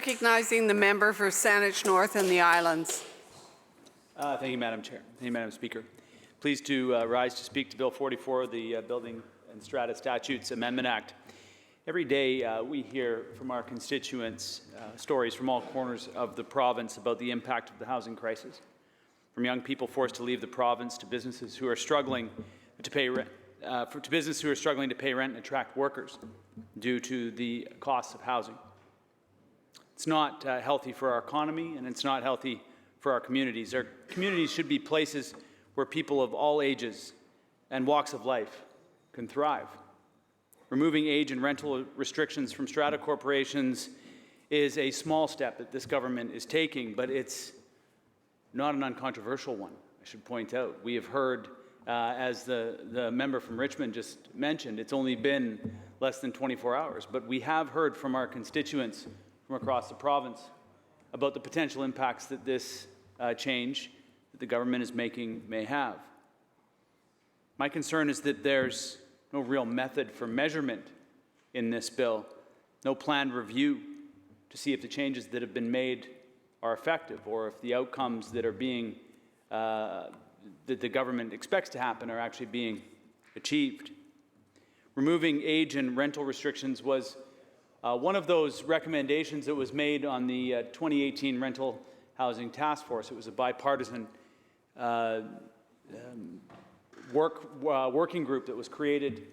Recognizing the member for Saanich North and the Islands. Thank you, Madam Chair. Thank you, Madam Speaker. Pleased to rise to speak to Bill 44, the Building and Strata Statutes Amendment Act. Every day we hear from our constituents stories from all corners of the province about the impact of the housing crisis. From young people forced to leave the province to businesses who are struggling to pay rent, to businesses who are struggling to pay rent and attract workers due to the costs of housing. It's not healthy for our economy, and it's not healthy for our communities. Our communities should be places where people of all ages and walks of life can thrive. Removing age and rental restrictions from strata corporations is a small step that this government is taking, but it's not an uncontroversial one, I should point out. We have heard, as the member from Richmond just mentioned, it's only been less than 24 hours, but we have heard from our constituents from across the province about the potential impacts that this change that the government is making may have. My concern is that there's no real method for measurement in this bill, no planned review to see if the changes that have been made are effective or if the outcomes that are being, that the government expects to happen are actually being achieved. Removing age and rental restrictions was one of those recommendations that was made on the 2018 Rental Housing Task Force. It was a bipartisan working group that was created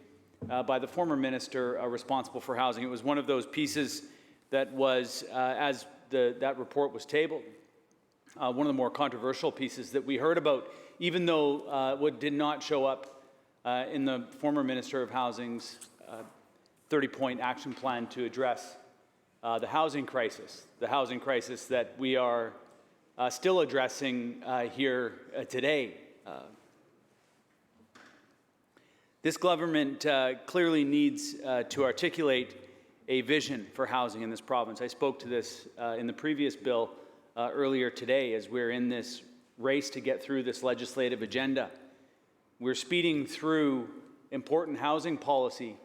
by the former minister responsible for housing. It was one of those pieces that was, as that report was tabled, one of the more controversial pieces that we heard about, even though what did not show up in the former Minister of Housing's 30-point action plan to address the housing crisis that we are still addressing here today. This government clearly needs to articulate a vision for housing in this province. I spoke to this in the previous bill earlier today as we're in this race to get through this legislative agenda. We're speeding through important housing policy,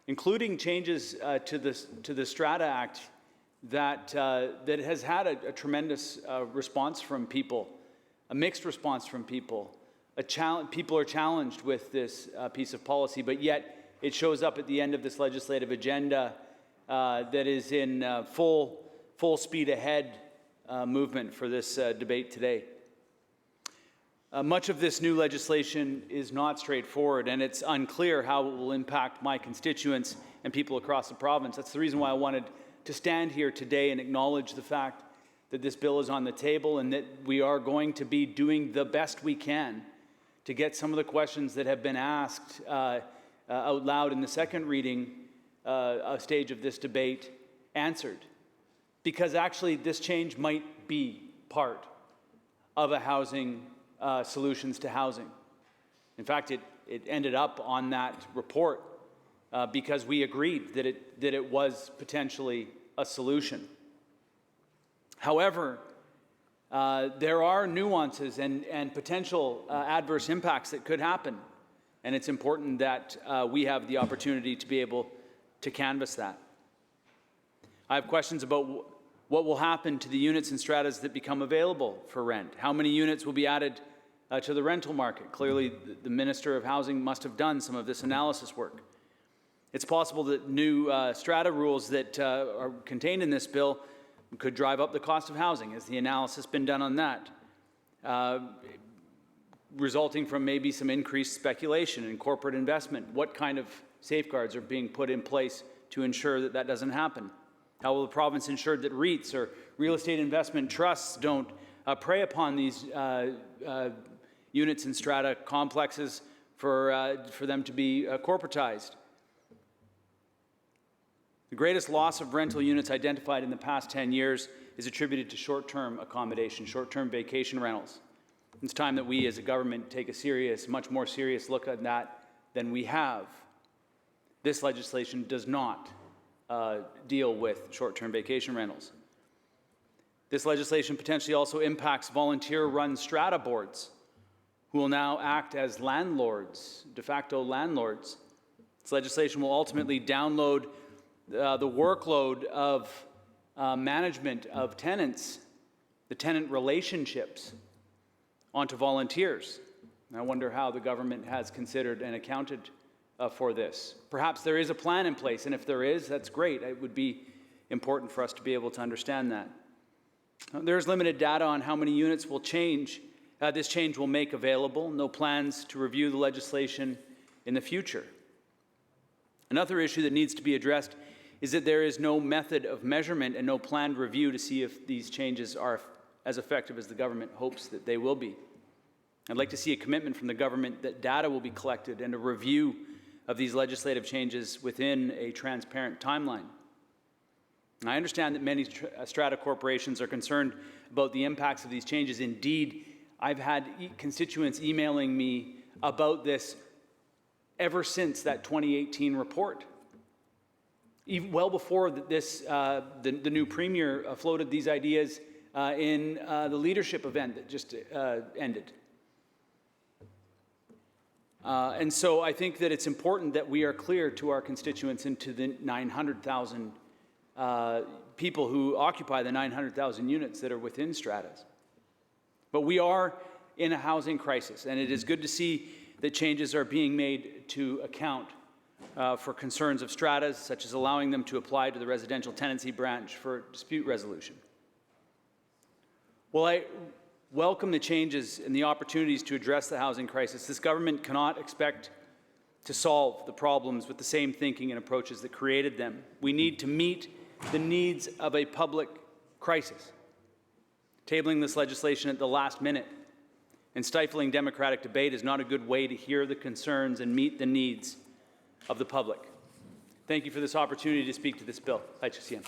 including changes to the Strata Act that has had a tremendous response from people, a mixed response from people. People are challenged with this piece of policy, but yet it shows up at the end of this legislative agenda that is in full speed ahead movement for this debate today. Much of this new legislation is not straightforward, and it's unclear how it will impact my constituents and people across the province. That's the reason why I wanted to stand here today and acknowledge the fact that this bill is on the table and that we are going to be doing the best we can to get some of the questions that have been asked out loud in the second reading stage of this debate answered. Because actually this change might be part of a housing solutions to housing. In fact, it ended up on that report because we agreed that it was potentially a solution. However, there are nuances and potential adverse impacts that could happen, and it's important that we have the opportunity to be able to canvass that. I have questions about what will happen to the units and stratas that become available for rent. How many units will be added to the rental market? Clearly, the Minister of Housing must have done some of this analysis work. It's possible that new strata rules that are contained in this bill could drive up the cost of housing. Has the analysis been done on that? Resulting from maybe some increased speculation and corporate investment. What kind of safeguards are being put in place to ensure that that doesn't happen? How will the province ensure that REITs or real estate investment trusts don't prey upon these units and strata complexes for them to be corporatized? The greatest loss of rental units identified in the past 10 years is attributed to short-term accommodation, short-term vacation rentals. It's time that we as a government take a much more serious look at that than we have. This legislation does not deal with short-term vacation rentals. This legislation potentially also impacts volunteer-run strata boards who will now act as landlords, de facto landlords. This legislation will ultimately download the workload of management of tenants, the tenant relationships, onto volunteers. And I wonder how the government has considered and accounted for this. Perhaps there is a plan in place, and if there is, that's great. It would be important for us to be able to understand that. There's limited data on how many units will change. This change will make available. No plans to review the legislation in the future. Another issue that needs to be addressed is that there is no method of measurement and no planned review to see if these changes are as effective as the government hopes that they will be. I'd like to see a commitment from the government that data will be collected and a review of these legislative changes within a transparent timeline. I understand that many strata corporations are concerned about the impacts of these changes. Indeed, I've had constituents emailing me about this ever since that 2018 report. Even well before this, the new premier floated these ideas in the leadership event that just ended. And so I think that it's important that we are clear to our constituents and to the 900,000 people who occupy the 900,000 units that are within stratas. But we are in a housing crisis, and it is good to see that changes are being made to account for concerns of stratas, such as allowing them to apply to the residential tenancy branch for dispute resolution. While I welcome the changes and the opportunities to address the housing crisis, this government cannot expect to solve the problems with the same thinking and approaches that created them. We need to meet the needs of a public crisis. Tabling this legislation at the last minute and stifling democratic debate is not a good way to hear the concerns and meet the needs of the public. Thank you for this opportunity to speak to this bill. Thank you.